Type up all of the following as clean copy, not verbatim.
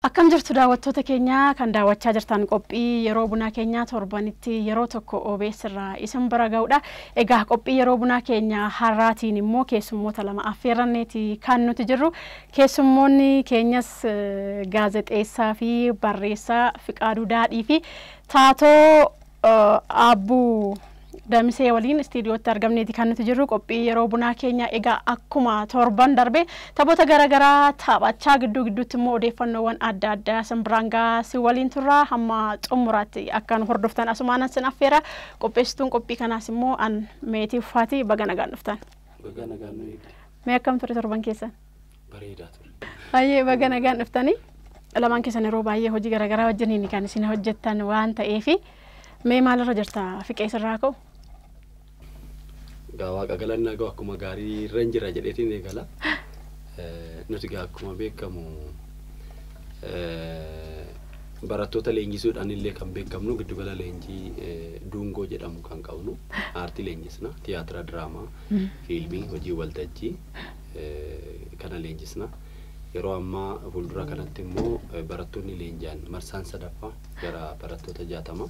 Akkam jirtu daawwattoota keenya kan daawwachaa jirtan qophii yeroo bunaa keenyaa torbanitti yeroo tokko OBS irraa isin bira ga'uudha. Egaa qophii yeroo bunaa keenya har'aatiin immoo keessummoota lama affeerranneeti kan nuti jirru. Keessummoonni keenyas gaazexeessaa fi barreessaa Fiqaaduu Daadhii fi Taatoo Abbuu Damisee waliin istiidiyootti argamneeti kan nuti jirru. Qophii yeroo bunaa keenya egaa akkuma torban darbe taphoota garaagaraa taphachaa gidduutti immoo odeeffannoowwan adda addaa sanbiraangaa si waliin turra hamma xumuraatti akkan hordoftan asumaanan sin affeera. Qopheessituun qophii kanaas immoo an meetii uffaati baga nagaan dhuftan. Baga nagaan nuyi. Mee akkam ture torban keessan? Bareedaa ture. Baay'ee baga nagaan dhuftanii. Lamaan keessan yeroo baay'ee hojii garaagaraa wajjiniin kan isin hojjettan waan ta'eefi mee maalirra jirta Fiqee sirraa ka'u? Waaqa galannaa gahu akkuma gaarii irra hin jira jedheetiin eegala. Nuti akkuma beekamu barattoota leenjisuudhaan illee kan beekamnu giddugala leenjii Duungoo jedhamu kan qabnu aartii leenjisna tiyaatira diraamaa fiilmii hojii waltajjii kana leenjisna. Yeroo ammaa fuuldura kanatti immoo barattoonni leenji'an marsaan sadaffaa gara barattoota 60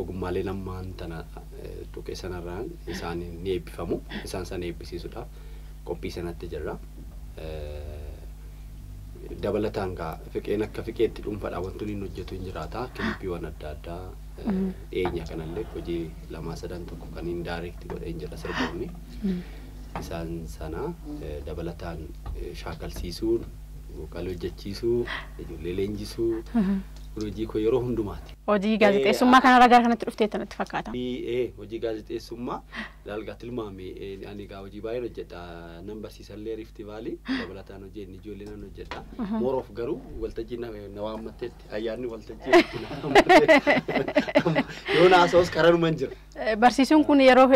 ogummaalee lamaan tana tuqee sanarraan isaan ni eebbifamu. Isaan sana eebbisiisuudhaaf qophii sanatti jirra. Dabalataan Fiqeen akka Fiqeetti dhuunfaadhaan wantoonni inni hojjetu hin jiraata. Kilippiiwwan adda addaa dhiyeenya kanallee hojii 2-3 tokko kan hin daayirekti godhee hin jira sirboonni. Isaan sana dabalataan shaakalsiisuun, vokaal hojjechiisuu, ijoollee leenjisuu hojii koo yeroo hundumaati. Hojii gaazexeessummaa kanarra gara kanatti dhufteetti natti fakkaata. Hojii gaazexeessummaa dalga tilmaame ani gaa hojii baay'ee hojjedha. Nan barsiisallee Rift Valley dabalataan hojii inni ijoollee nan hojjedha. More of garuu waltajjii na waammatteetti ayyaanni waltajjii yoo naasaus karanuma hin jira. Barsiisuun kun yeroo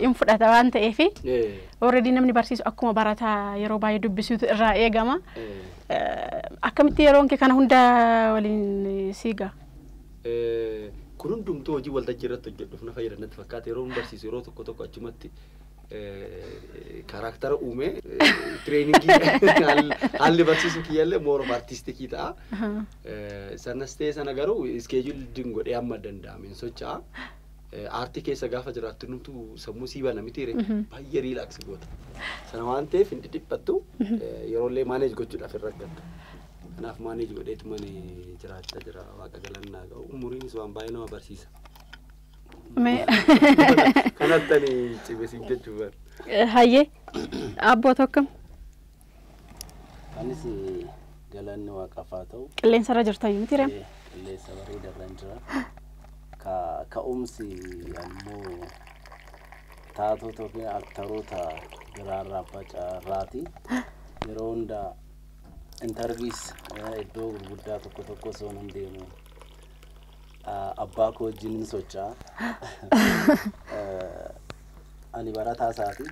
hin fudhata waan ta'eefi already namni barsiisu akkuma barataa yeroo baay'ee dubbisuutu irraa eegama. Akkamitti yeroon kee kana hunda waliin siiga? Kun hundumtuu hojii waltajjii irratti hojjedhuuf na fayyada natti fakkaata. Yeroo barsiisu yeroo tokko achumatti karaktera uume treeningii haalli barsiisuu kiyyaallee more of artistikii ta'a. Sanas ta'e sana garuu iskeejuuldiin godhee amma danda'ameen socho'a. Aartii keessa gaafa jiraattu numtu sammuu sii bana miti baay'ee riilaaks goota. Sana waan ta'eef hin dhiphattu yeroollee maaneej gochuudhaaf irra gadda. Kanaaf maaneej godheetu mana jiraachaa jira. Waaqa galannaa gahu umuriinis waan baay'ee nama barsiisa. Kanattani cimesiin jechuu bar. Hayyee abboo tokko. Anis galanni waaqaaf haa ta'u. Qilleensarra jirtayyuu miti rem? Qilleensa bareedarra hin jira. Ka'umsi ammoo taatota fi aktaroota biraarraa facaarraati. Yeroo hundaa interviis iddoo gurguddaa tokko soon hin deemu. Abbaa koo wajjin hin socho'a. Ani barataa isaati.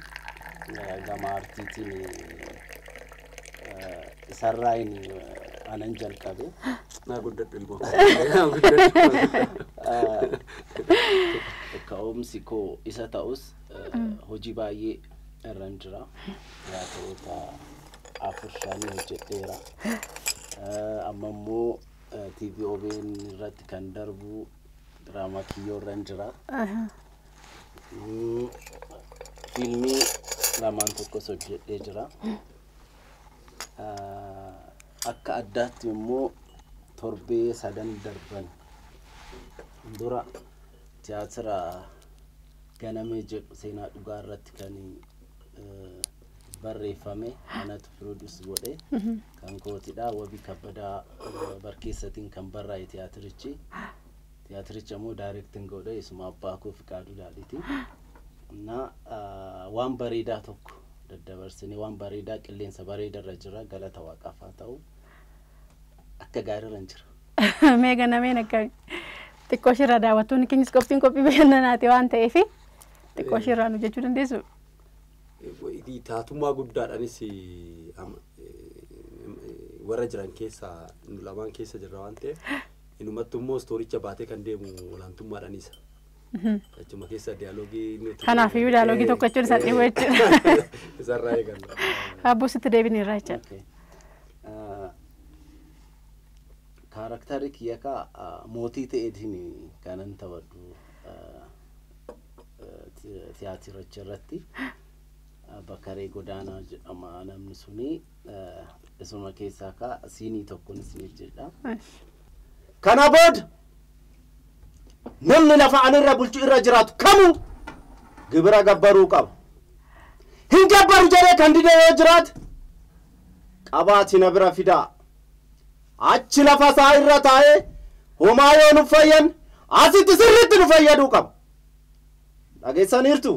Gama aartiitiin isarraa anan jalqabe. Naa guddadhu ilmoo. Ka'umsi koo isa ta'us hojii baay'ee irra hin jira. Tiyaatiroota 4-5 hojjedheera. Amma immoo TV OBN irratti kan darbu diraamaa kiyyoo irra hin jira. Fiilmii lamaan tokkos hojjedhee jira. Akka addaatti immoo torbee 3 darban dura tiyaatira ganamee jedhu seenaa dhugaa irratti kan barreeffame anatu produce godhe kan kootidha. Wabii kabbadaa barkeessatiin kan barraa'e tiyaatiricha immoo daayirektiin godhe isuma abbaa koo Fiqaaduu Daadhiiti. Waan bareedaa tokko daddabarsine waan bareedaa qilleensa bareedarra jira. Galata waaqaaf haa ta'u. Akka gaariirra hin jira. Mee ganameen akka xiqqoo shirraa daawwattoonni keenyas qophii bashannanaati waan ta'eef xiqqoo shirraa nu jechuu dandeessu. Taatummaa guddaadhaanis warra jiran keessaa nu lamaan keessa jirra waan ta'eef inumattu immoo stooricha baatee kan deemu olaantummaadhaanis. Achuma keessa dialoogii kanaaf iyyuu dialoogii tokko jechuun isa dhiboo jechuudha. Isarraa eegalla. Abbuu sitti deebinee irraa jechuudha. kaarakterri kiyya ka mootii ta'eetiin kanan taphadhu tiyaatiricha irratti Bakkaree Godaanaa jedhama namni suni isuma keessaa ka siinii tokkoon isiniif jedha. Kana booda namni lafa anirra bulchu irra jiraatu kamu gibira gabbaruu qaba. Hin gabbaru jedhee kan dide yoo jiraate qabaati na bira fidaa. Achi lafa isaa irra taa'ee homaa yoo nu fayyan asitti sirriitti nu fayyaduu qaba. Dhageessaniirtu?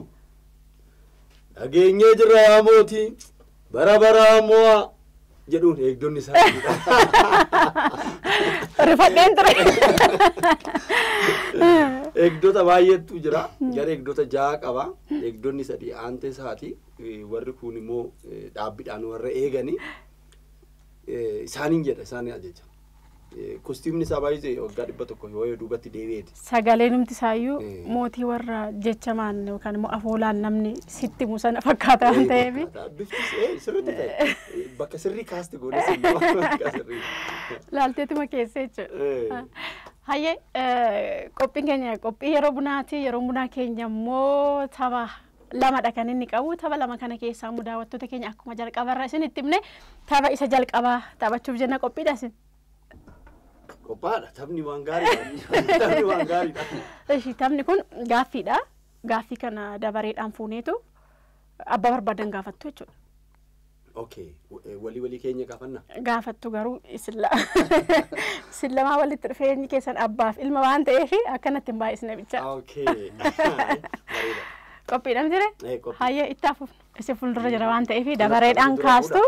Dhageenyee jirra yaa mootii bara baraa mo'a jedhuun eegdonni isaaniidha. Rifadheen ture. Eegdota baay'eetu jira. Gara eegdota 6 qaba. Eegdonni 3 aantee isaati. Warri kun immoo dhaabbiidhaan warra eeganii isaaniin jedha isaanii ajaja. Kostiimni isaa baay'ee waggaa 100 yoo duubatti deebi'eeti. Sagalee numti isaayyuu mootii warra jechamaan yookaan immoo afoolaan namni sitti musana fakkaata waan ta'eef. Bifti sirriitti ta'e bakka sirrii kaasti goone bakka sirrii. Laalteetuma keessa jechuudha. Hayyee qophiin keenya qophii yeroo bunaati. Yeroo bunaa keenya immoo tapha lamadha kan inni qabu. Tapha lama kana keessaa immoo daawwattoota keenya akkuma jalqabarra isinitti himne tapha isa jalqabaa taphachuuf jenna qophiidha isin. Qophaadha taphni waan gaariidha. Taphni waan gaariidha. Eshi taphni kun gaaffiidha. Gaaffii kana dabareedhaan fuuneetu abbaa barbaadan gaafattu jechuudha. Okay, walii keenya gaafanna. Gaafattu garuu isin lamaa walitti dhufeenyi keessan abbaaf ilma waan ta'eef akkanatti hin baay'isne bicha. Okay. Qophiidhaan jire? Hayyee itti hafuuf isin fuuldura jira waan ta'eef dabareedhaan kaastu.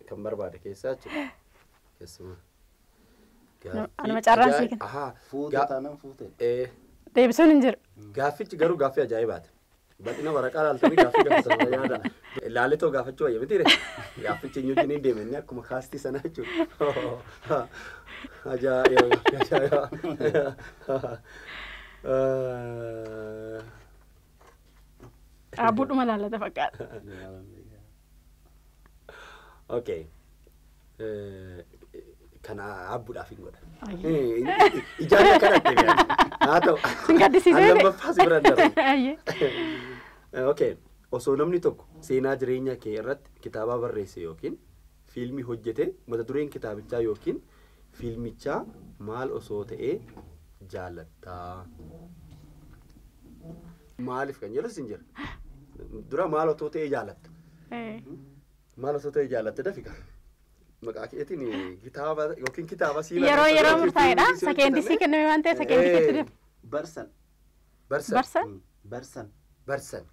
Kan barbaade keessaa jechuudha. Keessumaa. Anuma carraan sii kenna. Aha, fuute taanaan fuute. Deebisuun hin jiru. Gaaffichi garuu gaaffii ajaa'ibaati. Bal'ina waraqaa laaltanii gaaffii gaafatan yaada. Laaletoo gaafachuu wayya miti gaaffichi eenyu jiniin deemanii akkuma kaastii sana jechuudha. Ajaa'iba. Abbuudhuma laallata fakkaata. Okay. Kana abbuudhaaf hin godha. Ijaarsa kanatti haa ta'u. Sin gaddisiisee. Lammaffaa si bira darbu. Okay. Osoo namni tokko seenaa jireenya kee irratti kitaaba barreesse yookiin fiilmii hojjete mata dureen kitaabichaa yookiin fiilmichaa maal osoo ta'ee jaalattaa? Maaliif kan jedhu sin jira. Dura maal osoo ta'ee jaalatta? Maal osoo ta'ee jaalatta dafika? Maqaa keetiin kitaaba yookiin kitaaba siila yeroo murtaa'edha. Sakeendisii kenname waan ta'eef sakeendisii deemu. Barsan. Barsan.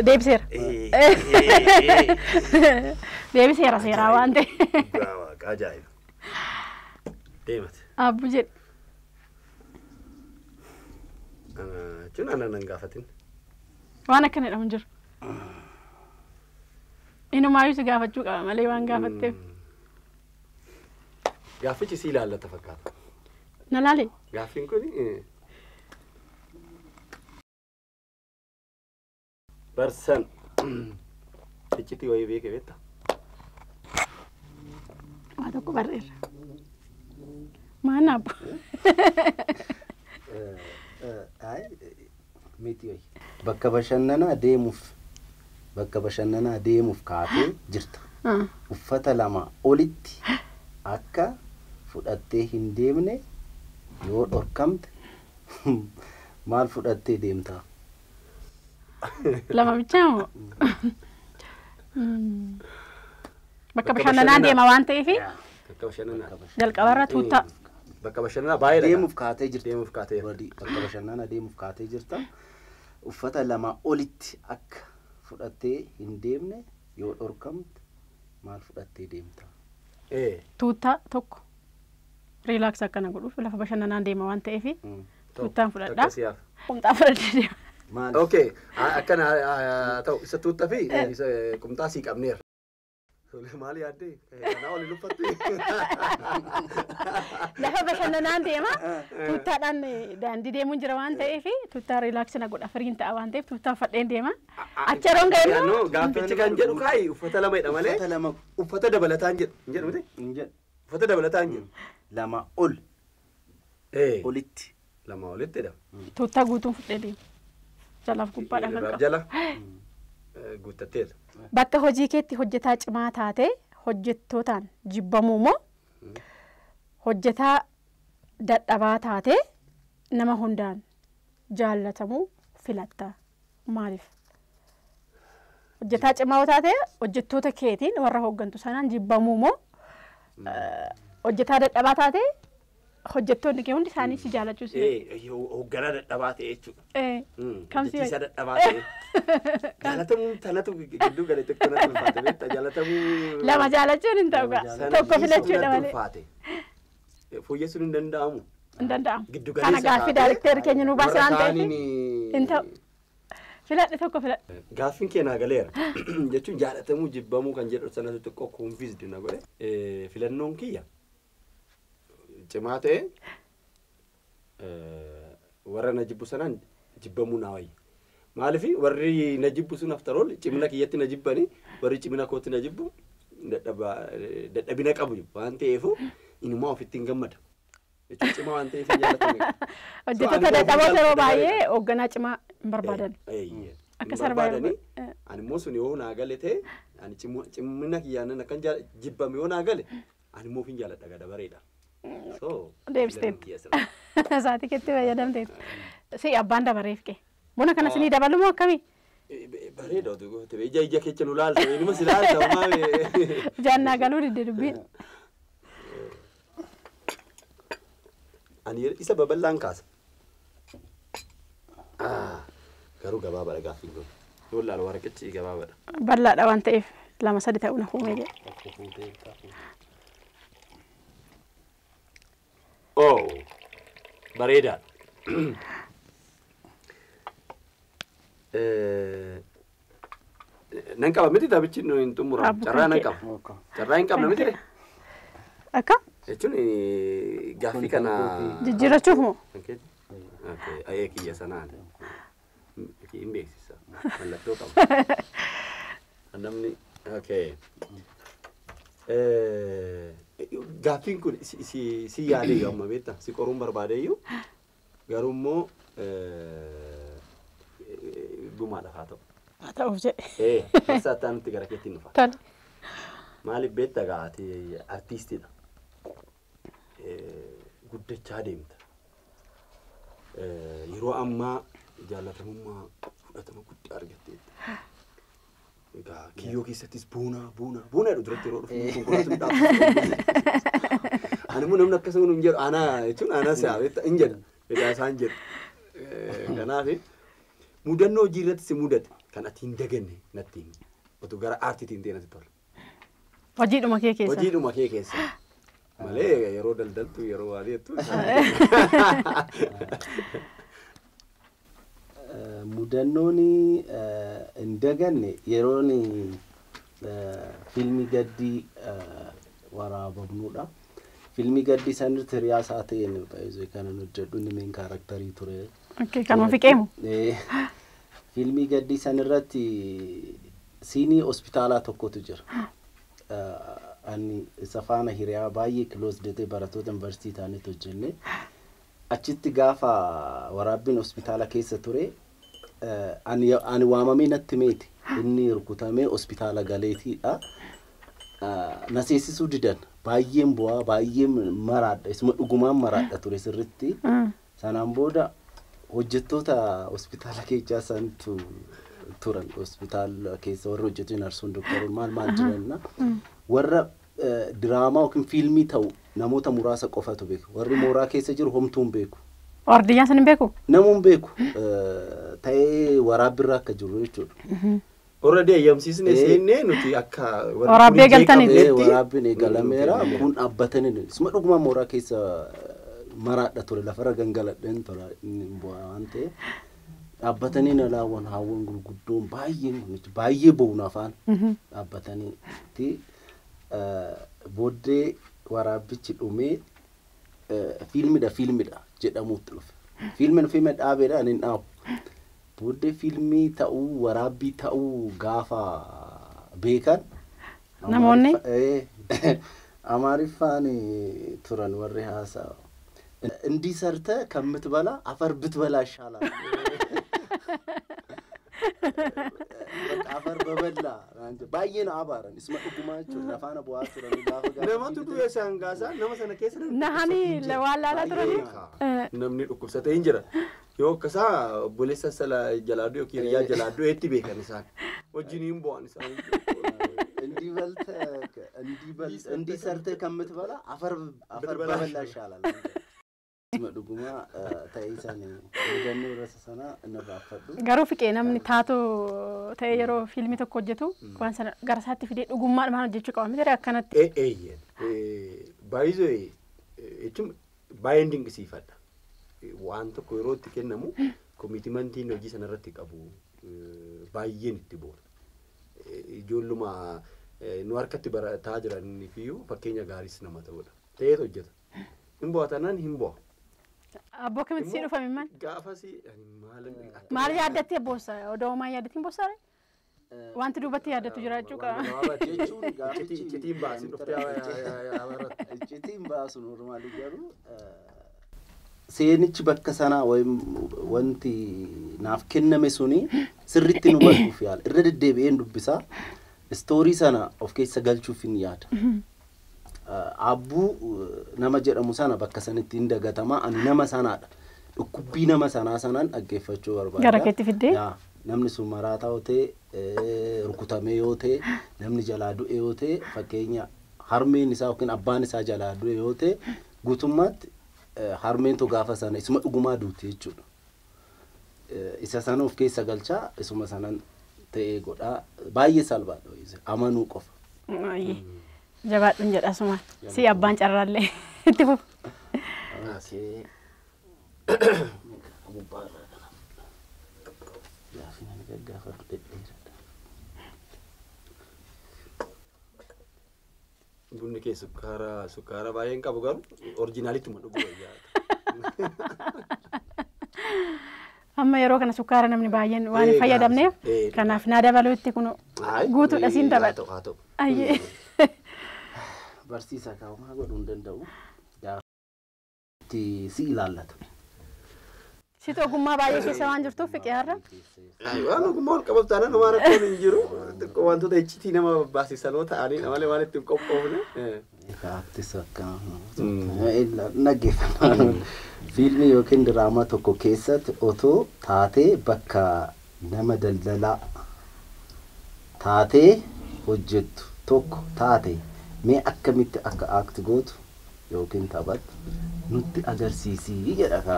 Deebiseera. Deebiseera seeraa waan ta'e. Ajaa'iba. Deemate. Abbu jedhe. Jechuun ana nan gaafatin. Waan akkanadha hin jiru. Inumaayyuu si gaafachuu qaba malee waan gaafatteef. Gaaffichi si ilaallata fakkaata. Na laale. Gaaffiin kun Barsan. Iccitii wayii beekee beektaa? Waa tokko barreera. Maan abbu? Miti wayii. Bakka bashannanaa deemuuf kaatee jirta. Uffata lama olitti akka fudhattee hin deemne yoo dhorkamte maal fudhattee deemtaa? Lama bichaa moo? Bakka bashannanaa deema waan ta'eef jalqabarra tuuttaa. Bakka bashannanaa baay'ee deemuuf kaatee jirta. Deemuuf kaatee. Bakka bashannanaa deemuuf kaatee jirta. Uffata lama olitti akka fudhattee hin deemne yoo dhorkamte maal fudhattee deemtaa? Tuuttaa tokko. Riilaaks akkana godhuuf lafa bashannanaa deema waan ta'eef tuuttaan fudhadhaa. Qumxaa fudhadhee deema. Okay, akkana ta'u isa tuuttaa fi isa qumxaa sii qabneera. Maal yaaddee? Kanaa oli luffattee. Lafa bashannanaan deema. Tuuttaadhaan daandii deemuun jira waan ta'eef tuuttaa riilaaksina godha firiin ta'a waan ta'eef tuuttaa fadheen deema. Acharoon ga'e immoo. Gaaffichi kan jedhu kaayi uffata lamadha malee uffata dabalataan jedhu. Hin jedhu miti? Hin jedhu. Uffata dabalataan jedhu. lama ol olitti lama olitti dha. Tuuttaa guutuun fudhee deema. Jalaaf gubbaadhaan kan qabu. Jala guuttatteeta. Bakka hojii keetti hojjetaa cimaa taate hojjettootaan jibbamuu moo hojjetaa dadhabaa taate nama hundaan jaallatamuu filatta maaliif? Hojjetaa cimaa taate hojjettoota keetiin warra hooggantu sanaan jibbamuu moo hojjetaa dadhabaa taate hojjettoonni kee hundi isaanii si jaallachuu si hoogganaa dadhabaa ta'e jechuudha. Kamsi hojjechiisaa dadhabaa ta'e. Jaalatamuu tanatu gidduu galee tokko natti ulfaate beektaa jaalatamuu. Lama jaalachuun hin ta'u tokko filachuudha malee. Fooyyessuun hin danda'amu. Hin danda'amu. Kana gaaffii daayirikteerri keenya nu baase waan ta'eef hin ta'u. Filadhe tokko filadhe. Gaaffiin keenyaa galeera jechuun jaalatamuu jibbamuu kan jedhu sanatu xiqqoo konfiisdi na godhe. Filannoon kiyya cimaa ta'e warra na jibbu sanaan jibbamuu naa wayya. Maaliif warri na jibbu sun aftarool cimina kiyyatti na jibbanii warri cimina kootti na jibbu dadhabina qabu waan ta'eefu inumaa ofitti hin gammada. Jechuun cimaa waan ta'eef jaalatame. Hojjettoota dadhaboota yeroo baay'ee hoogganaa cimaa hin barbaadan. Akka sarbaadanii ani immoo sun yoo naa gale ta'e ani cimina kiyyaanan akkan jibbame yoo naa gale ani immoo hin jaaladha gada bareeda. Deebisteetti. Saatii keetti fayyadamteetti. Si abbaan dabareef kee. Buna kana sinii dabalu moo akkamii? Bareeda otoo goote ija keecha nu laalta inuma si laalta homaa. Jaannaa galuu didde dubbiin. Ani isa babal'aan kaasa. Garuu gabaabaadha gaaffiin kun. Yoo laalu waraqachi gabaabaadha. Bal'aadha waan ta'eef lama sadi ta'uu na fuumee jedhe. Oh, bareedaadha. Nan qaba miti taphichi nu hin xumuramu. Carraa nan qaba. Carraa hin qabna miti. Akka? Jechuun gaaffii kana jijjiirachuuf moo? Ayee kiyya sanaan hin beeksisa. Mallattoo qaba. Namni gaaffiin kun si yaadeeyyu amma beektaa si qoruun barbaadeeyyu garuu immoo gumaadhaaf haa ta'u. Haa ta'uuf jedhe. Masaataa nuti gara keetti hin dhufa. Maaliif beektaa gaati artiistiidha. Guddachaa deemta. Yeroo ammaa jaalatamummaa fudhatama guddaa argatteetta. Egaa kiyyoo keessattis buuna jedhu duratti yeroo dhufu konkolaataan dhaabbatudha. Ani immoo namni akkasuma hin jedhu aanaa jechuun aanaa si'aa hin jedha. Egaa isaan jedhu. Kanaaf mudannoo hojii irratti si mudate kan ati hin daganne natti himi. Otoo gara aartiitiin ta'e natti tola. Hojiidhuma kee keessa. Hojiidhuma kee keessa. Malee yeroo daldaltu yeroo waaliitu. Mudannoon hin daganne yeroon fiilmii gaddii waraabamnudha. Fiilmii gaddii sanirratti hiriyaa isaa ta'een kan hojjedhu inni main kaaraakterii ture. Kan ofi qeemu. Fiilmii gaddii sanirratti siinii hospitaalaa tokkotu jira. Ani isa faana hiriyaa baay'ee kiloos deetee barattoota yuunivarsiitii ta'anii hojjenne. Achitti gaafa waraabbiin hospitaala keessa ture ani waamamee natti meeti inni rukutamee hospitaala galeetiidha. Na seessisuu didan baay'een bu'aa baay'een maraadha isuma dhugumaan maraadha ture sirritti. Sanaan booda hojjettoota hospitaala keessaa santu turan hospitaala keessa warra hojjetu narsuun doktaroon maal jiranna warra diraamaa yookiin fiilmii ta'u namoota muraasa qofatu beeku. Warri mooraa keessa jiru homtuun beeku. Waardiyaan san hin beeku? Namuun beeku. Ta'ee waraabbiirra akka jiru jechuudha. Already eeyyamsiisnee seennee nuti akka waraabbii eegaltanii. Waraabbiin eegalameera kun dhaabbatanii isuma dhugumaan mooraa keessa maraadha ture lafarra gangaladheen tura bu'aa waan ta'eef dhaabbatanii na laawwan haawwan gurguddoon baay'ee bo'uun afaan dhaabbataniiti. Booddee waraabbichi dhumee fiilmidha jedhamuutti dhufe. Fiilmi dhaabeedha ani hin dhaabu. Booddee fiilmii ta'uu waraabbii ta'uu gaafa beekan namoonni አማሪፋኔ ቱራን ወሬ ሀሳ እንዲህ ሰርተ ከምትበላ አፈር ብትበላ ይሻላል አፈር በበላ አንተ ባየና አባረን እስማ ዱጉማቸው ለፋና ቦአቸው ለጋፈጋ ነማቱ ዱየ ሳንጋሳ ነመሰነ ከስነ ነሃኒ ለዋላላ ድረኒ namni dhukkubsatee hin jira yoo akkasa obboleessa sala jalaaduu yookiin hiriyaa jalaaduu eetti beekan isaan wajjin hin bu'an isaan እንዲህ ሰርተህ ከምትበላ አፈር በበላ ይሻላል መዱጉማ ታይሳኔ ወደነ ረሰሰና እነባፈዱ ጋሩ ፍቄ namni taato ta'e yeroo fiilmii tokko hojjetu waan sana garasaatti fidee dhugummaan maal hojjechuu qaba miti akkanatti baay'ee jechuun baay'een dinqisiifadha waan tokko yeroo itti kennamu koomitimantiin hojii sana irratti qabu baay'een itti boona ijoolluma nu harkatti barataa jiranii fi fakkeenya gaariis nama ta'udha ta'ee hojjeta hin bu'atanaan hin bu'a abbo kamitti si dhufame man gaafasi maal yaadattee boossa odoo maa yaadatiin boossa wanti duubatti yaadatu jiraachuu qaba jechuun gaafichi citiin baasin dhuftee citiin baasu normaali garuu seenichi bakka sanaa wanti naaf kenname suni sirriitti nu badhuuf yaala irra deddeebi'een dubbisaa story sana of keessa galchuuf hin yaada abbu nama jedhamu sana bakka sanitti hin dagatama ani nama sanaadha dhukkubbii nama sanaa sanaan dhaggeeffachuu barbaada gara keetti fiddee namni sun maraataa yoo ta'e rukutamee yoo ta'e namni jalaa du'e yoo ta'e fakkeenya harmeen isaa yookiin abbaan isaa jalaa du'e yoo ta'e guutummaatti harmeentu gaafa sana isuma dhugumaa duuti jechuudha isa sana of keessa galchaa isuma sanan ta'ee godhaa baay'ee salphaadha amanuu qofa jabaadhuun jedha suma si abbaan carraallee itti fufu bunni kee sukkaara baay'een qabu garuu orjinaalittuma dhuguu wayyaa amma yeroo kana sukkaara namni baay'een waan fayyadamneef kanaaf naa dabaluutti kun guutuudha siin dabatu ayyee barsiisa kaa'umaa godhuu hin danda'u gaafatti si ilaallata situ ogummaa baay'ee keessa waan jirtuuf fiqee har'a waan ogummaan qabataana nama rakkoon hin jiru wantoota iccitii nama baasisanoo ta'anii malee waan ittiin qophoofne gaaftis akka naggeeffannaa fiilmii yookiin diraamaa tokko keessatti otoo taatee bakka nama daldalaa taatee hojjettu tokko taate mee akkamitti akka aakti gootu yookiin taphattu nutti agarsiisii jedha ka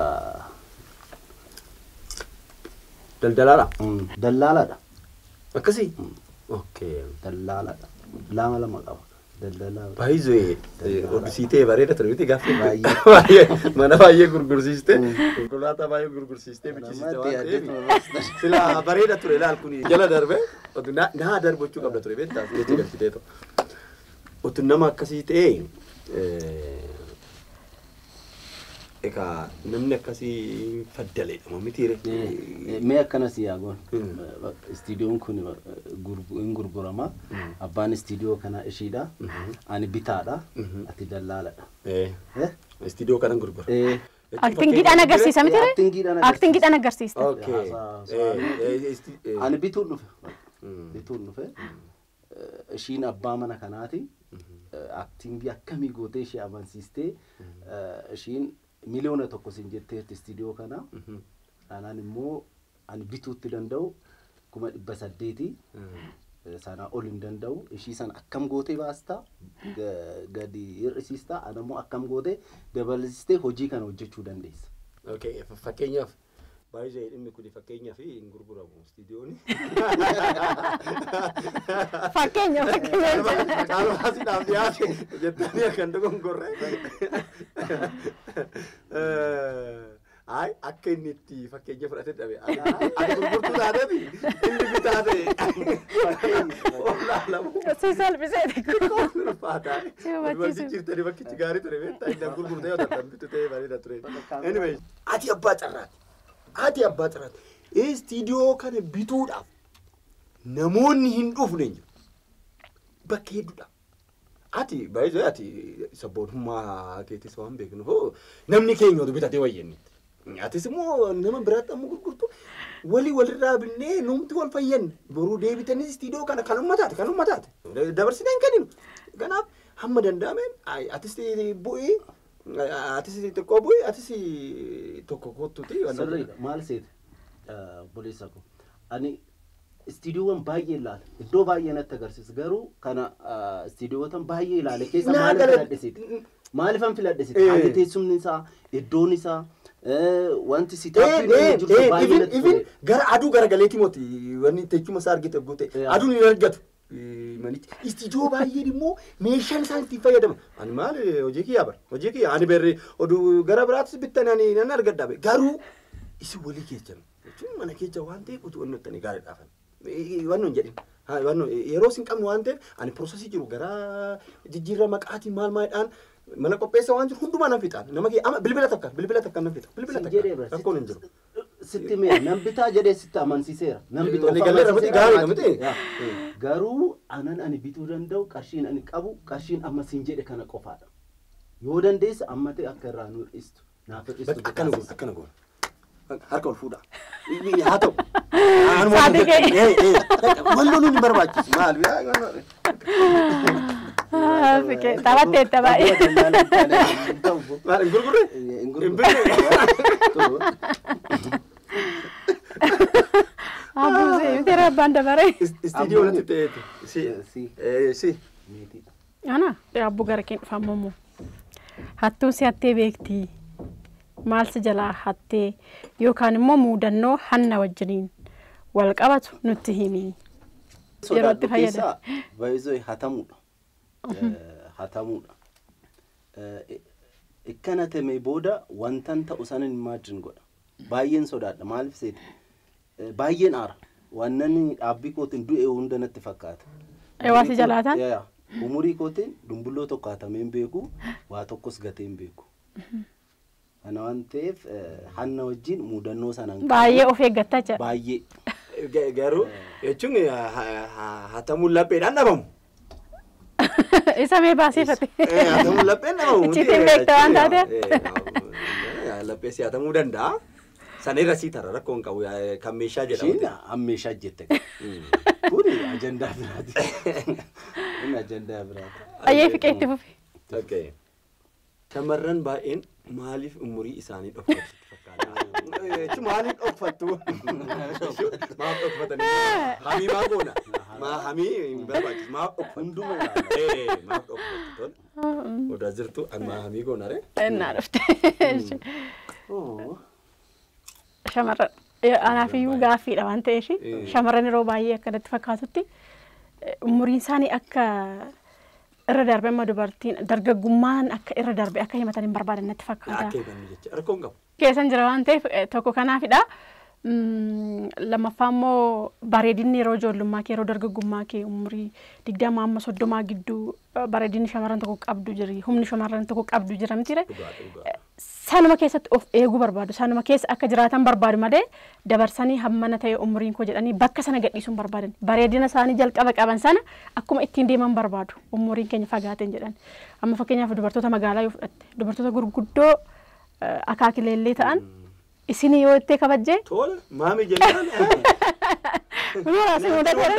daldalaadha akkasii okay daldalaadha lama qaba daldalaa baay'ee oddisiitee bareeda ture miti gaaffii baay'ee mana baay'ee gurgursiiste konkolaataa baay'ee gurgursiiste bichisiiste waan ta'eef sila bareeda ture laal kun jala darbe naa darbachuu qabda ture beektaa jettee galchitee ta'u otu nama akkasii ta'e egaa namni akkasii faddaledha mitiire mee akkana si yaagoon istiidiyoon kun gurgurama abbaan istiidiyoo kana ishiidha ani bitaadha ati dallaaladha istiidiyoo kana gurgura aktingiidhaan agarsiisa mitiire aktingiidhaan agarsiista ani bituun dhufe ishiin abbaa mana kanaati aktingii akkamii gootee ishee amansiistee ishiin miliyoona tokko sin jetteetti istiidiyoo kana anaan immoo ani bituutti danda'u 800 sana ol hin danda'u ishii sana akkam gootee baasta gadi hir'isiista anammoo akkam gootee dabalsistee hojii kana hojjechuu dandeessa. Okay, fakkeenyaaf baay'ee dhimmi kun fakkeenyaaf hin gurguramu istiidiyoon. Fakkeenya. Asii dhiyaate jettanii kan dogongorre. Ay akka inni itti fakkeenya fudhatee dhabe. Ani gurgurtuu taatee inni bitaate. Si salphisee Faata. Wanti jirtanii bakkichi gaarii ture beektaa inni gurgurtee yoo ta'an bitutee bareeda ture. Anyway, ati abbaa carraati. Istiidiyoo kana bituudhaaf namoonni hin dhufne bakka hedduudha. ati baay'ee ati sabboonummaa keetis waan beeknu hoo namni keenya oduu bitatee wayyanni. Atis immoo nama biraatti amma gurgurtu walirraa binnee numti wal fayyan boruu deebitanii istiidiyoo kan ummataate dabarsinee hin kenninu. Kanaaf hamma danda'ameen atis bu'ii atis xiqqoo bu'ii atis tokko kottuuti. Sirriidha maal seete boleessa ko ani istiidiyoowwan baay'ee ilaale iddoo baay'ee natti agarsiisa garuu kana istiidiyootan baay'ee ilaale keessa maaliifan filadhesite haalli teessumni isaa iddoon isaa wanti si taphii even gara aduu garagaleeti moti wanni teechuma isaa argite goote aduun hin argatu manichi istiidiyoo baay'ee immoo meeshaan isaan itti fayyadaman ani maal hojii kiyyaa ani berri oduu gara biraatis bittan ani nan argadha garuu isi walii keessa jechuun mana keessa waan ta'eef utuu inni itti gaarii dhaafan waan nun jedhin waan yeroo sin qabnu waan ta'eef ani prosesii jiru gara jijjiirra maqaatiin maal mana qopheessa waan jiru hundumaa nan fixaan nama kee ama bilbila takka nan fixa bilbila takka rakkoon hin jiru. Sitti mee nan bitaa jedhee sitti amansiiseera. Nan bituu gaarii namti. Garuu ani bituu danda'u qarshiin ani qabu qarshiin amma siin jedhe kana qofaadha. Yoo dandeesse amma ta'e akka irraa nu dhiistu. Naaf dhiistu. Akkana goona. Harka ol fuudha. Haa ta'u. Walloo nuti barbaachisu maal Fikir tabatee tabaayee. Gurgurre? Abuuze miti rabbaan dabaree. Istiidiyoo natti ta'eeti. Si. Ana abbu gara keen dhufaamamu. Hattuun si hattee beektii. Maal si jalaa hattee yookaan immoo muudannoo hanna wajjiniin wal qabatu nutti himi. Yeroo itti fayyadamu. Baay'ee hatamuudha. Hatamuudha. Ikkana temee booda wantan ta'u sanin imagine godha. Baay'een sodaadha maaliif seeti baay'een aara wannan dhaabbii kootiin du'e hunda natti fakkaata. Waasi jalaataan? Umurii kootiin dumbulloo tokko hatameen beeku waa tokkos gateen beeku. Kana waan ta'eef hanna wajjin muudannoo sanaan baay'ee of eeggatta jira. Baay'ee. Garuu jechuun hatamuun lapheedhaan dhabamu. Isa mee baasifate. Hatamuun lapheen dhabamu. Citiin beekta waan taate. Laphee si hatamuu danda'a. Sanirra sii tara rakkoon qabu kan meeshaa jedhamu. Meeshaa jette. Kuni ajandaa biraati. Kun ajandaa biraati. Ayyee fiqee itti fufi. Okay. Shamarran baay'een maaliif umurii isaanii dhokfatu fakkaata? Maaliif dhokfattu? Maaf dhokfatanii? Hamii maa goona? Hamii hin barbaachisu. Maaf dhokfattu? Hunduma ilaala. Maaf dhokfattu tol. Odaa jirtu amma hamii goona ree? Innaa dhufte. Shamarran anaafiyyuu gaaffiidha waan ta'eef shamarran yeroo baay'ee akkanatti fakkaatutti umuriin isaanii akka irra darbe amma dubartiin dargaggummaan akka irra darbe akka himatan hin barbaadan natti fakkaata. Akkeekan jecha rakkoon qabu. Keessan jira waan ta'eef tokko kanaafidha. Lammaffaa immoo bareedinni yeroo ijoollummaa kee yeroo dargaggummaa kee umurii 20 amma 30 gidduu bareedinni shamarran tokko qabdu jira humni shamarran tokko qabdu jira mitiire. Sanuma keessatti of eeguu barbaadu sanuma keessa akka jiraatan barbaadu malee dabarsanii hammana ta'e umuriin koo jedhanii bakka sana gadhiisuun barbaadan bareedina isaanii jalqaba qaban sana akkuma ittiin deeman barbaadu umuriin keenya fagaateen jedhan amma fakkeenyaaf dubartoota magaalaa yoo fudhatte dubartoota gurguddoo akaakileellee ta'an isinii yoo itti kabajjee tola maami jennaan muraasi mudatee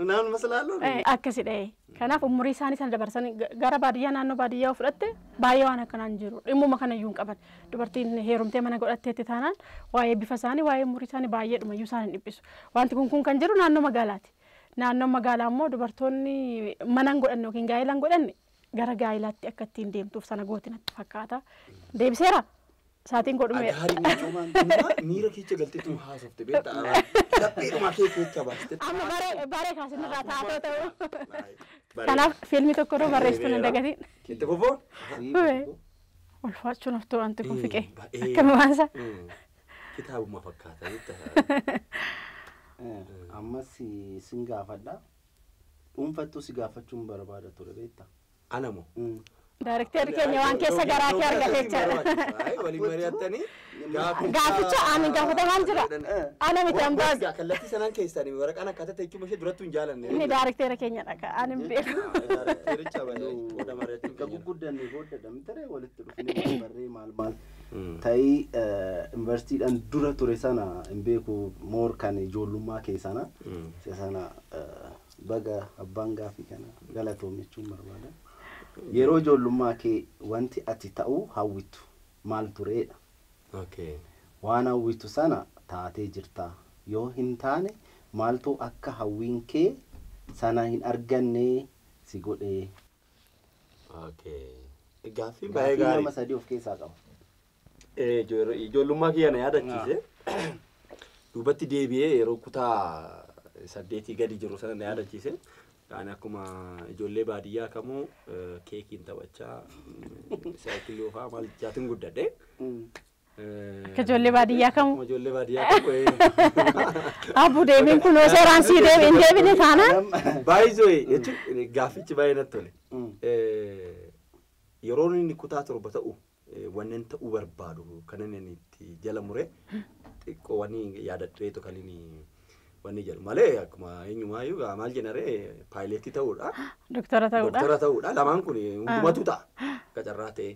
naan masalaaloo akkasidha kanaaf umurii isaanii sana dabarsanii gara baadiyyaa naannoo baadiyyaa yoo fudhatte baay'ee waan akkanaan jiru dhimmuma kana iyyuu hin qaban dubartiin heerumtee mana godhatteetti taanaan waa'ee bifa isaanii waa'ee umurii isaanii baay'ee dhumayyuu isaan hin dhiphisu wanti kun kan jiru naannoo magaalaati naannoo magaalaa immoo dubartoonni mana hin godhanne yookiin gaa'ela hin godhanne gara gaa'ilaatti akka ittiin deemtuuf sana gooti natti fakkaata deebiseera. Saatiin godhume. Agari micumaan miira keessa galteetu haasofte beektaa lapheedhuma kee keessa baaste. Amma baree kaasinirraa taatoo ta'u. Kanaaf fiilmii tokko irra barreessitu hin dagatiin. Itti fufoo? Ulfaachuun haftuu wanti kun fiqee akkami waansa. Kitaabuma fakkaata. Ammas sin gaafadha. Dhuunfattuu si gaafachuun barbaada ture beektaa. Anamoo. Director keenya waan keessa garaa kee argatee jira. Waliin mari'attanii Gaaficha ani gaafatamaan jira. Ana miti ambaas. Kallattii sanaan keessanii waraqaan akkaataa ta'e jechuun durattuu hin jaalanne. Inni daarekteera keenya dhaqa. Ani hin beeku. Daarekteericha baay'ee qooda mari'achuun Kan gurguddanne boodadha miti walitti dhufnee barree maal ta'ii yuunivarsiitiidhaan dura ture sana hin beeku moor kan ijoollummaa keessana sana baga abbaan gaafii kana galatoomachuun barbaada. Yeroo ijoollummaa kee wanti ati ta'uu hawwitu maal tureedha? Okay. Waan hawwitu sana taatee jirta. Yoo hin taane maaltu akka hawwiin kee sana hin arganne si godhee? Okay. Gaaffii baay'ee gaarii. Nama sadii of keessaa qaba. Ijoollummaa kiyya na yaadachiise. Duubatti deebi'ee yeroo kutaa 8 gadi jiru sana na yaadachiise. Ani akkuma ijoollee baadiyyaa kamuu keekiin taphachaa saayikilii ofaa maal jaatin guddadhe. Ijoollee baadiyyaa kamuu. Ijoollee baadiyyaa kamuu. Abbu deebiin kun seeraan sii deebine taanaan. Baay'ee jechuun gaaffichi baay'ee natti tole. Yeroo inni kutaa 7 ta'u wanneen ta'uu barbaadu kan inni itti jala mure xiqqoo wanni yaadadheetu kan inni wanni jedhu malee akkuma eenyumaayyuu maal jenaree paayileetii ta'uudha. Doktora ta'uudha. Doktora ta'uudha. Lamaan kun hundumatu ta'a. Qacarraa ta'e.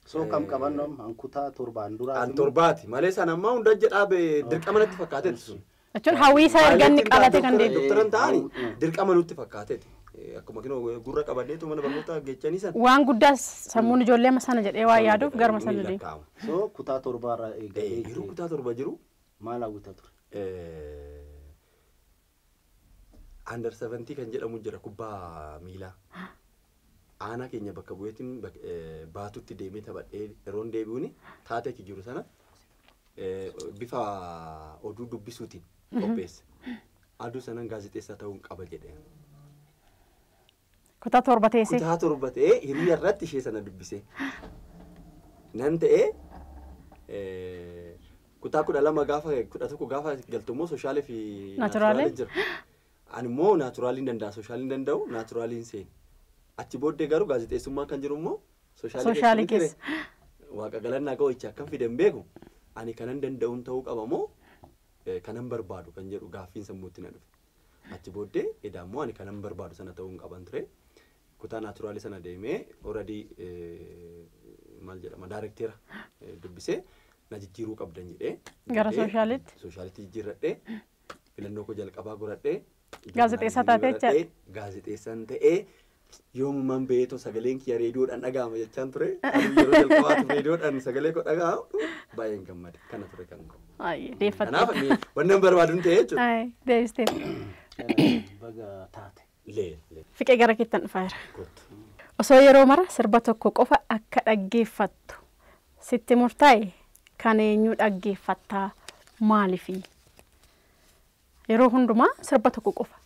So kam qabannoom hankutaa 7 dura. An 7 malee sana ammaa hunda jedhaa dirqama natti fakkaateeti sun. Jechuun hawwiisa erganni qabate kan deebi'u. Doktoran ta'ani dirqama nutti fakkaateeti. Akkuma kinoo gurra qabanneetu mana barnootaa geechanii sana. Waan guddaas sammuun ijoollee sana jedhee waa yaaduuf garma sana deemu. So kutaa 7 irraa eegalee. Yeroo kutaa 7 jiru. Maal hawwita ture? Under 70 kan jedhamu jira kubbaa miilaa. Aanaa keenya bakka bu'eetiin baatutti deemee taphadhee yeroon deebi'uuni taatee jiru sana bifa oduu dubbisuutiin qopheesse. Aduu sanan gaazexeessaa ta'uun qaba jedhee. Kutaa 7 teessee. Kutaa 7 ta'ee hiriyaa irratti ishee sana dubbisee. Nan ta'ee kutaa 12 gaafa 11 gaafa galtummoo soshaalee fi Naachuraalee jira. Ani immoo naachuraaliin danda'a sooshaaliin danda'u naachuraaliin seeni. Achi booddee garuu gaazexeessummaa kan jiru immoo soshaalii keessa. Waaqa galannaa qabacha akkam fidan beeku. Ani kanan danda'uun ta'uu qaba moo kanan barbaadu kan jedhu gaaffiin sammuutti na dhufe. Achi booddee edaa immoo ani kanan barbaadu sana ta'uun qaban ture. Kutaa naachuraalii sana deemee already maal jedhama daarekteera dubbisee na jijjiiruu qabdan jedhee. Gara sooshaaliitti. Sooshaaliitti jijjiirradhee filannoo koo jalqabaa godhadhee. Gaazexeessaa taatee jechuudha. Gaazexeessaan ta'ee yoomumaan beektoo sagaleen kiyya reediyoodhaan dhaga'ama jechaan ture. Yeroo jalqabaatu reediyoodhaan sagalee koo dhaga'amu baay'een gammade kana ture kan koo. Deeffatte. Kanaaf wannan barbaaduun ta'ee jechuudha. Deebistee. Baga taate. Fiqee gara keettan dhufaa jira. Osoo yeroo mara sirba tokko qofa akka dhaggeeffattu sitti murtaa'e kan eenyu dhaggeeffattaa maaliifi? Yeroo hundumaa sirba tokko qofa.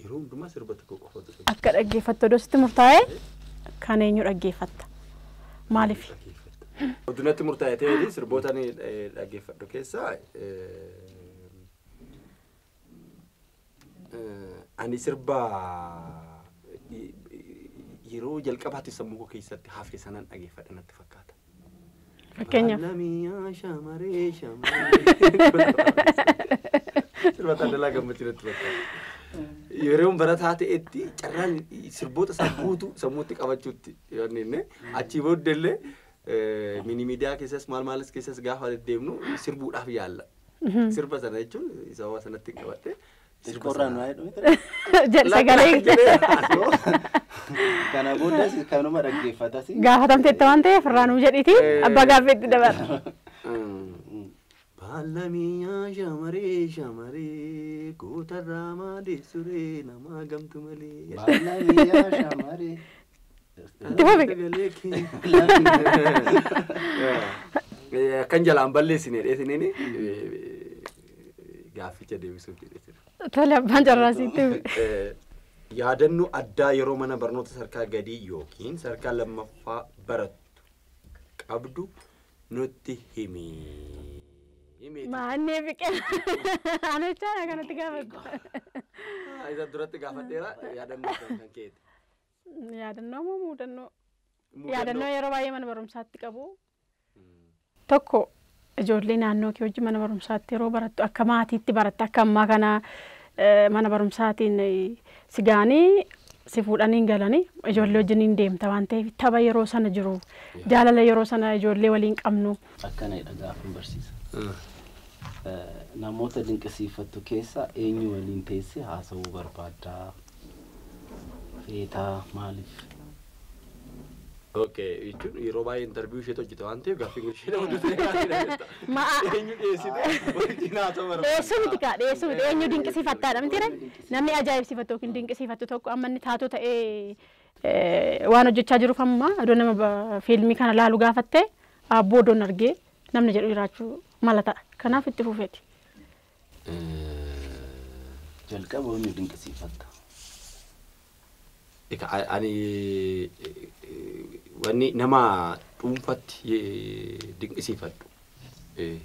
Yeroo hundumaa sirba tokko qofa. Akka dhaggeeffattu odoo sitti murtaa'e kan eenyu dhaggeeffatta maaliifi? Odunatti murtaa'e ta'ee sirboota dhaggeeffadhu keessaa ani sirba yeroo jalqabaatti sammuu koo keessatti hafe sanaan dhaggeeffadha natti fakkaata. Fakkeenyaaf. Lammiyaa shamarree sirba Taaddalaa Gammachuu natti fakkaata. Yeroo barataa ta'etti carraan sirboota guutuu sammuutti qabachuutti yoonni achii booddeellee mini miidiyaa keessas maalis keessas gaafa deemnu sirbuudhaaf yaalla. Sirba sana jechuun isa waa sanatti qabadhe. Sirboorraan waa jedhu. Sagalee. Kana booddas kanuma dhaggeeffatas. Gaafatamteetta waan ta'eef irraanuu jedhiti abbaa gaaffeetti dabala. Lammiyaa shamarree gootarraa maadeessuree namaa gamtu malee. Lammiyaa shamarree. Kan jalaan balleessine dheesiniini gaafficha deebisuuf jedhe. Tole abbaan carraasitti. Yaadannoo addaa yeroo mana barnoota sadarkaa gadii yookiin sadarkaa lammaffaa barattu qabdu nutti himi. Maannee fiqee anachaa kanatti gaafadhu. Isa duratti gaafadheera yaadannoo kan keeti. Yaadannoo moo muudannoo? Yaadannoo yeroo baay'ee mana barumsaatti qabu. tokko ijoollee naannoo kee wajjin mana barumsaatti yeroo barattu akka maatiitti baratta akka ammaa kana mana barumsaatiin si gaanii si fuudhanii galanii ijoollee wajjin hin deemta waan ta'eef tapha yeroo sana jiru jaalala yeroo sana ijoollee waliin qabnu. Akkanadha gaafa barsiisa. Namoota dinqisiifattu keessa eenyu waliin teessee haasawuu barbaaddaa? Feetaa maaliif? Okay, yeroo baay'ee interview ishee hojjeta waan ta'eef gaaffii ishee nama dubbisee eenyu dhiyeessite waliin haasawuu barbaadda? Dheessuu miti eenyu dinqisiifattaadha miti namni ajaa'ibsiifatu yookiin dinqisiifattu tokko amma inni taatoo ta'ee waan hojjechaa jiruuf amma adoo nama fiilmii kana laalu gaafattee abboo odoon argee namni jedhu jiraachuu mala ta'a. Kanaaf itti fufeeti. Jalqaba eenyu dinqisiifatta? Ani wanni nama dhuunfatti dinqisiifadhu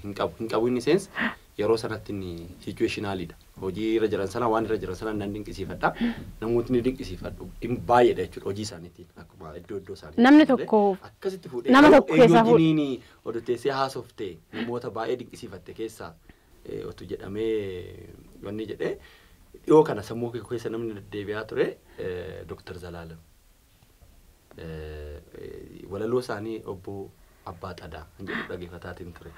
hin qabu inni seensa yeroo sanatti inni situationalidha. Hojii irra jiran sana waan irra jiran sana nan dinqisiifadha. Namootni dinqisiifadhu baay'eedha jechuudha hojii isaaniitiin akkuma iddoo isaanii. Namni tokko akkasitti fuudhee nama tokko keessaa fuudhee odeessee haasoftee namoota baay'ee dinqisiifatte keessaa otu jedhamee wanni jedhee dhiyoo kana sammuu keessa namni deddeebi'aa ture Dr. Zalaalam. Walaloo isaanii obbo Abbaa Xadaa jedhu dhaggeeffataatiin ture.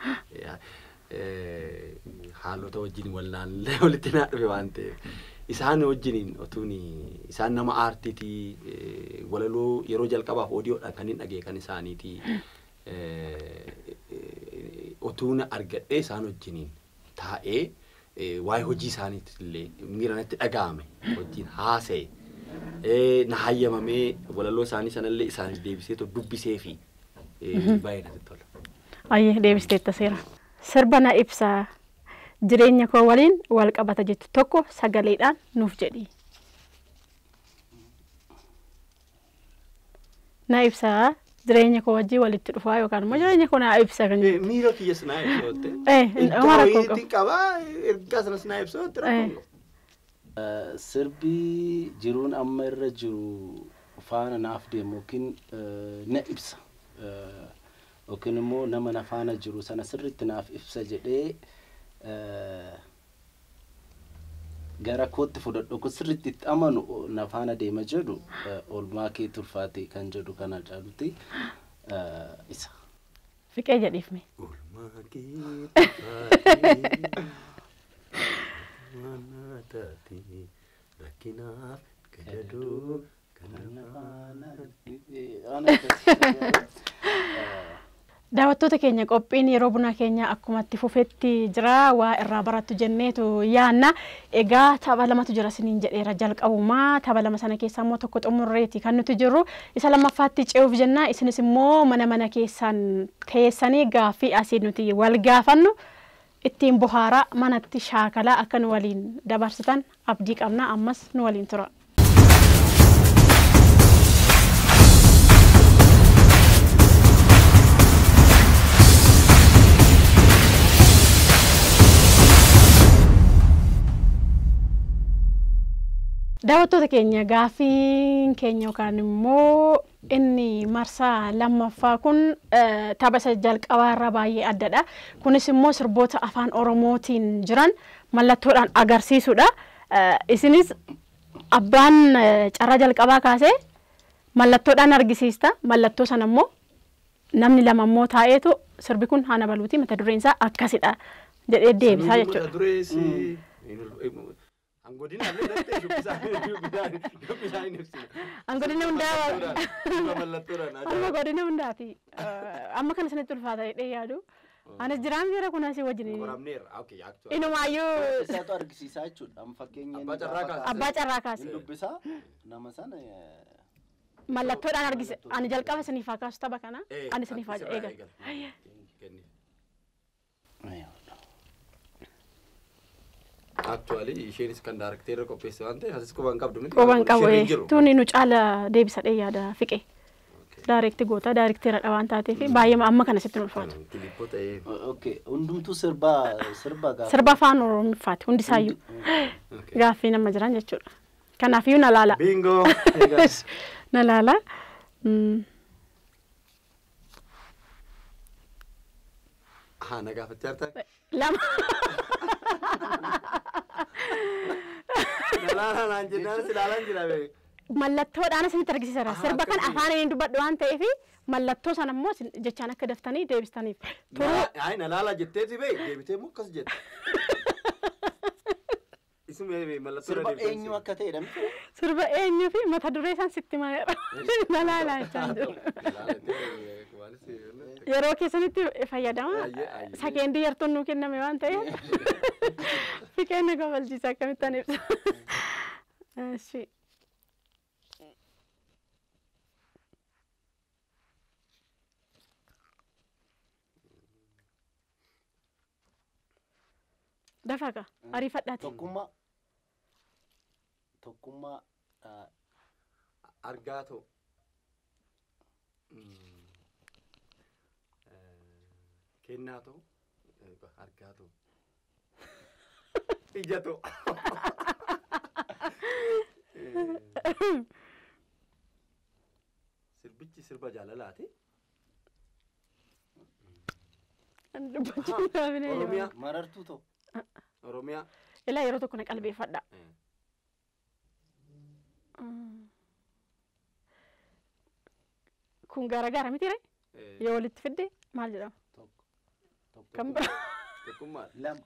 Haalota wajjin walnaallee walitti naa dhufe waan ta'eef isaan wajjiniin otuun isaan nama aartiitii walaloo yeroo jalqabaaf oodiyoodhaan kan hin dhageekan isaaniitii otuun argadhee isaan wajjiniin taa'ee waa'ee hojii isaaniitillee miiranatti dhaga'ame wajjin haasa'e na hayyamamee walaloo isaanii sanallee isaaniif deebisee dubbisee fi baay'ee natti tola. Ayyee deebisteetta seera. Sirba na ibsaa jireenya koo waliin wal qabata jettu tokko sagaleedhaan nuuf jedhi. Na ibsaa jireenya koo wajjin walitti dhufaa yookaan immoo jireenya koo na ibsa kan jedhu. Miira kiyya sinaa ibsootte. Mara koo qabu. Qabaa ergaa sana sinaa ibsootte rakkoon. Sirbi jiruun amma irra jiru faana naaf deemu yookiin na ibsa. Yookiin immoo nama na faana jiru sana sirriitti naaf ibsa jedhee gara kootti fudhadhu kun sirriitti itti amanu na faana deema jedhu oolmaa kee turfaate kan jedhu kana caalutti isa. Fiqee jedhiifme. Oolmaa kee turfaate mana taate rakkinaaf gadadoo daawwattoota keenya qophiin yeroo buna keenya akkumatti fufetti jira waa irraa barattu jenneetu yaanna. Egaa tapha lamatu jira siniin jedheera jalqabumaa tapha lama sana keessaa immoo tokko xumurreeti kan nuti jirru isa lammaffaatti ce'uuf jenna isinis immoo mana keessan teessanii gaaffii asii nuti wal gaafannu ittiin bohaaraa manatti shaakalaa akka nu waliin dabarsitan abdii qabna ammas nu waliin tura. daawwattoota keenya gaafiin keenya yookaan immoo inni marsaa lammaffaa kun tapha isa jalqabaa irraa baay'ee addadha. Kunis immoo sirboota afaan Oromootiin jiran mallattoodhaan agarsiisudha. Isinis abbaan carraa jalqabaa kaasee mallattoodhaan argisiista. Mallattoo sana immoo namni lama immoo taa'eetu sirbi kun haana baluuti mata dureen isaa akkasidha jedhee deebisaa jechuudha. Anggodina lelete shubbisaa nefsina. Anggodina hundaa amma godina hundaati. Amma kana sanatti ulfaata jedhee yaadu. Anis jiraan jira kun asii wajjin. Inumaayyuu isaatu argisiisaa jechuudha. Amma fakkeenyaan abbaa carraa kaase. Dubbisaa nama sana mallattoodhaan argisiisa. Ani jalqaba isiniif haa kaasu tapha kana. Ani isiniif haa eegal. Actually, isheenis kan director qopheesse waan ta'eef asis quban qabdu miti. Quban qabu tuni nu caala deebisadhee yaada fiqee. Director goota director dha waan taateef baay'ee amma kana sitti ulfaatu. Okay, hundumtuu sirba afaan Oromoofaati hundi isaayyuu. Gaaffii nama jiran jechuudha. Kanaafiyyuu na laala. Bingo. Na laala. ها نقاف الترتك لما لا لا نجينا سلالة نجينا بي mallattoodhaan asinitti argisiisara. Sirba kan afaaniin dubbadhu waan ta'eef mallattoo sana immoo jechaan akka daftanii deebistaniif. Ay nalaala jetteeti bee deebitee immoo akkas jette. Isuma mallattoo Sirba eenyu akka ta'e dhamte. Sirba eenyu fi mata duree isaan sitti maayera. Nalaala jechaan jiru. Yeroo keessanitti fayyadama. Sakeendii yartuun nuu kenname waan ta'eef. Fikeenna gabalchiisa akkamittan ibsa. Dafaga arifadhaati. Tokkummaa argaato kennaato argaato ijato sirbichi sirba jaalalaati. Oromiyaa marartuu ta'u. Oromiyaa. Ilaa yeroo tokko na qalbeeffadha. Kun gaara miti ree? Yoo walitti fidde maal jedhama? Kan bira. Tokkummaa. Lama.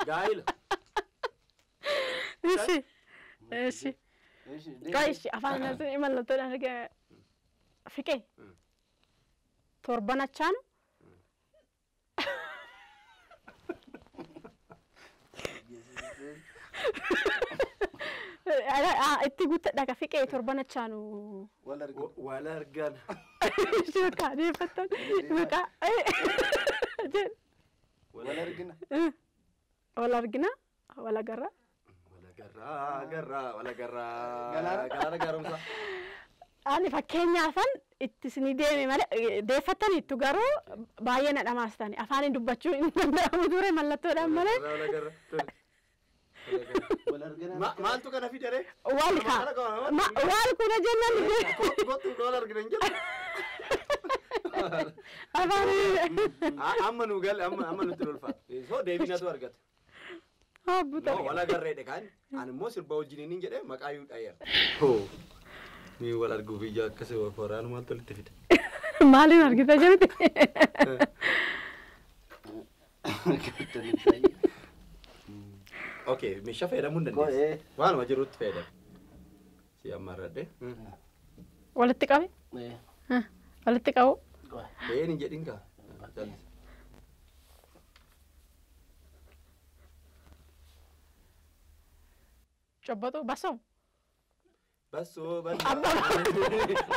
Gaa'ila. Eeshi. Qaayishi afaan natti mallattoodhaan argaa fiqee. Torban achaanu. Itti guuttadha ka fiqee torban achaanu. Wal argan. Maqaa deeffattan maqaa. Wal argina. Wal argina wal agarra. Wal agarra. Galaana gaarumsa. Ani fakkeenyaafan itti isinii deeme malee deeffattaniittu garuu baay'ee na dhamaastani. Afaaniin dubbachuu hin danda'amu ture mallattoodhaan malee. Maaltu kana fidare? Waal kuna jennan. Kottu wal argina hin jedhu. Afaaniin. Amma nu gal amma nutti ulfaata. So deebinatu argata. Abbuta. Wal agarreedha kan ani immoo sirba wajjin hin jedhee maqaa yuu dhayeera. Ni wal arguuf ija akkasii waraan maaltu walitti fide? Maaliin argita jirti? Okay, meeshaa fayyadamuu hin dandeessu. Waanuma jirutti fayyadamu. Si ammarradhe. Walitti qabe? Walitti qabu? Hin jedhin kaa. Cobbatu basoo? Basoo balla.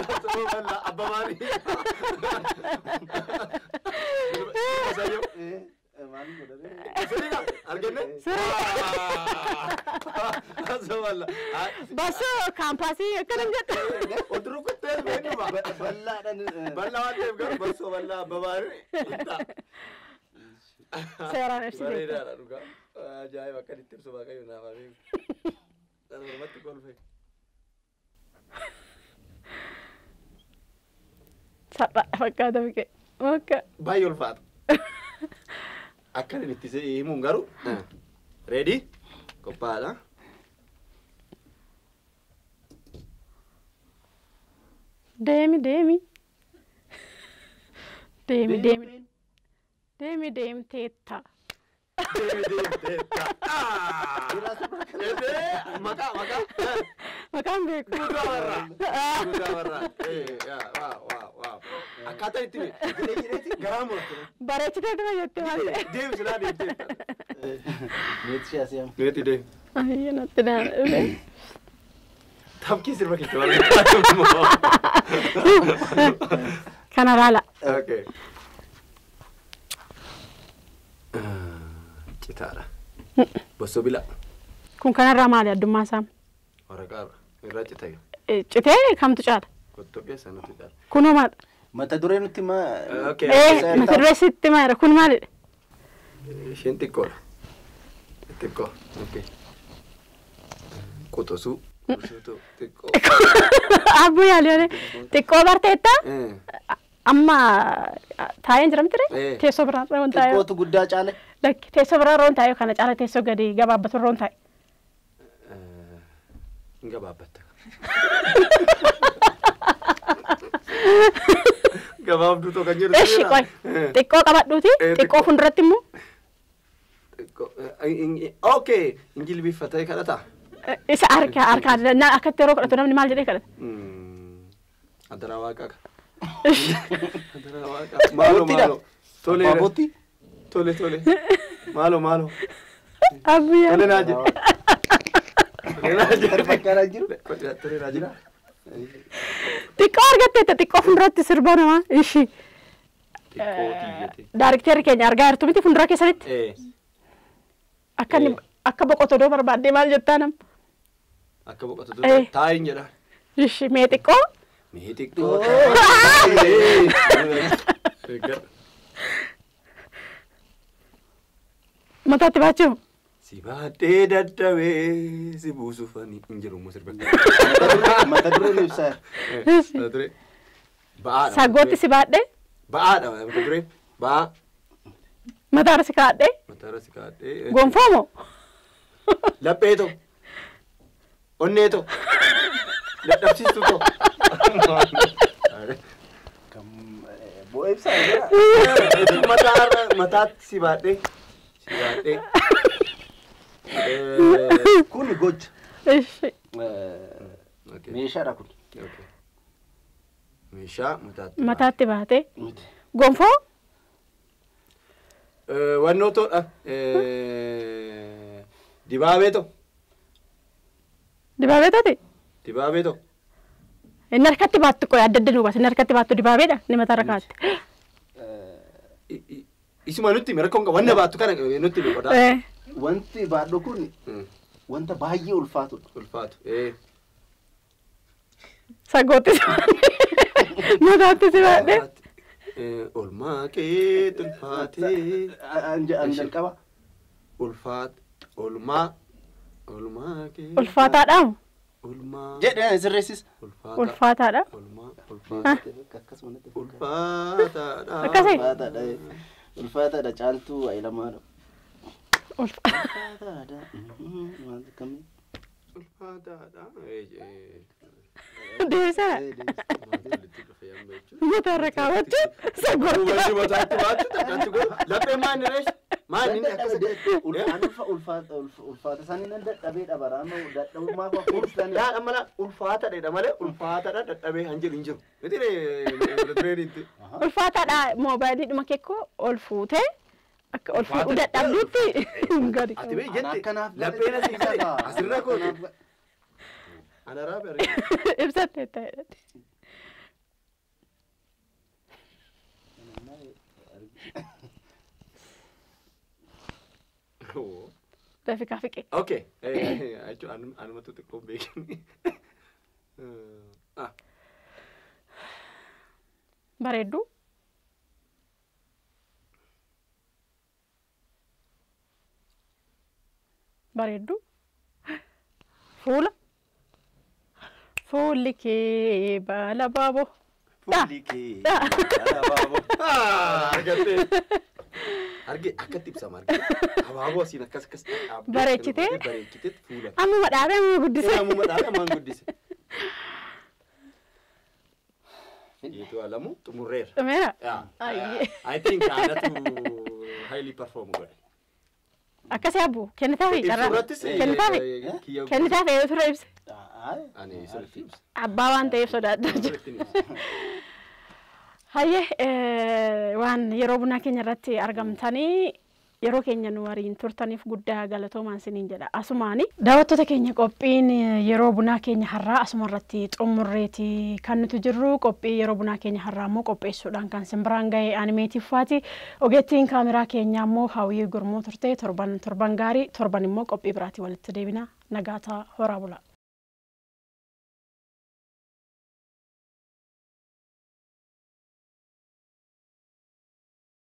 Basoo balla abba maali? Maali godhame? Sirina argine? Basoo balla. Basoo kaampaasii akkana jedhu. Oduu kuttee beekuma. Ballaadhaan. Balla waan ta'eef garuu basoo balla abba maali? Seeraan ibsite. Bareedaadha dhugaa. Ajaa'iba akka itti ibsu waaqayyo naaf haa beeku. Dhalumatti kolfe. Sapha fakkaata fiqee. Akka. Baay'ee ulfaata. Akka inni itti himuun garuu. Ready? Qophaa'aadha. Deemi. Deemteetta. Maqaan beeku. Gudawarra. Waaw. Akkaataa itti jireetti garaa muratu. Bareechiteetuma jettee maal ta'e? Deemi silaa deemtee. Meetii siyaasiyam. Meetii deemi. Ayyo natti dhaadhe. Tapkii sirba keessa waan Kana laala. Okay. Citaadha. Bosso bila. Kun kanarraa maali addummaa isaa? Waraqaarra. Irraa citee. Citee kamtu caala? Qottoo keessa nuti caala. Kunoo maal? Mata duree nutti ma. Okay. Mata duree sitti maayira kun maalidha? Isheen xiqqoodha. Xiqqoo. Okay. Qotosuu. Xiqqoo. Abbu yaali xiqqoo barteetta? amma taa'een jiramti re teessoo biraarra waan taa'ee xiqqootu guddaa caale lakki teessoo biraarra waan taa'ee kana caala teessoo gadi gabaabbatu irra waan taa'e gabaabbata gabaabduu tokko kan jiru eshi qoy xiqqoo qabadhuuti xiqqoo fuulduratti immoo okay injilbiiffatee kadhata isa harkaa akkatti yeroo kadhatu namni maal jedhee kadhata adara waaqaa adara waaqaa maalo tole tole tole maalo abbiya tole naaje fakkaara jiru tole naaje xiqqoo argatte xiqqoo fuulduratti sirba namaa ishi daarikteerri keenya argaa jirtu miti fuuldura keessanitti akka boqotodoo barbaadde maal jettaa nam akka boqotodoo taayin jedha ishi mee xiqqoo mataatti baachuu si baadhee dadhabee si buusufanii hin jiru immoo sirba mata dureen ibsaa ba'aadha sagootti si baadhee ba'aadha mata dureen ba'aa mataarra si kaadhee gonfoomo lapheeto onneeto dadhabsiistu to bu'aa ibsaa mataatti si baadhee kun gocha meeshaadha kun meeshaa mataatti baatee gonfoo wannootoodha dibaabeeto inni harkatti baattu qoy adda adda nuubas inni harkatti baattu dibaabeedha ni mataarra kaatti isuma nutti rakkoon qaba wanna baattu kana nutti qodaa wanti baadhu kun wanta baay'ee ulfaatu sagootti mataatti si baadhee olmaa kee tulfaatee anjan qaba olmaa kee ulfaataadha olmaa jedhe sirreessis ulfaataadha ulfaataadha ulfaataadha caaltuu aylamaadha ulfaataadha deebisaa mataarra kaawwachuun sagootti mataatti baattu laphee maanni rees maanni ulfaata isaanii nan dadhabee dhabaraama dadhabummaa kuuftan yaa mala ulfaataadha malee ulfaataadha dadhabee hin jiru miti ulfaataadha moobaayilii dhuma keekoo ol fuutee akka ol fuudhu dadhabduutti gadi ati bee jette lapheen asii gadi asirra kootu ana raabe ibsatte ta'e Rafika fiqe. Okay. Acho anu matu te kombekini. Bareedu. Fuula. Fuulli kee baala baaboo. Arge akkatti ibsama arge abaaboo asiin akkas bareechitee fuula amma dhaabee amma guddise Itu alamu tumurrer. Mira. I think anatu highly perform godhe. Akkasi abu kennitaafi carraa kennitaafi ofirra ibse. Ani sirriitti ibse. Abbaa waan ta'eef sodaadhaa jira. Hayyee waan yeroo bunaa keenya irratti argamtanii yeroo keenya nu wariin turtaniif guddaa galatoomaan siniin jedha. Asumaani daawwattoota keenya qophiin yeroo bunaa keenya har'aa asuma irratti xumurreeti kan nuti jirru. Qophii yeroo bunaa keenya har'aa immoo qopheessuudhaan kan simbiraan ga'ee animeetiifaati. Ogeettiin kaameraa keenya immoo Hawwii Gurmoo turte. Torban gaarii torban immoo qophii biraatii walitti deebina. Nagaataa horaa bulaa.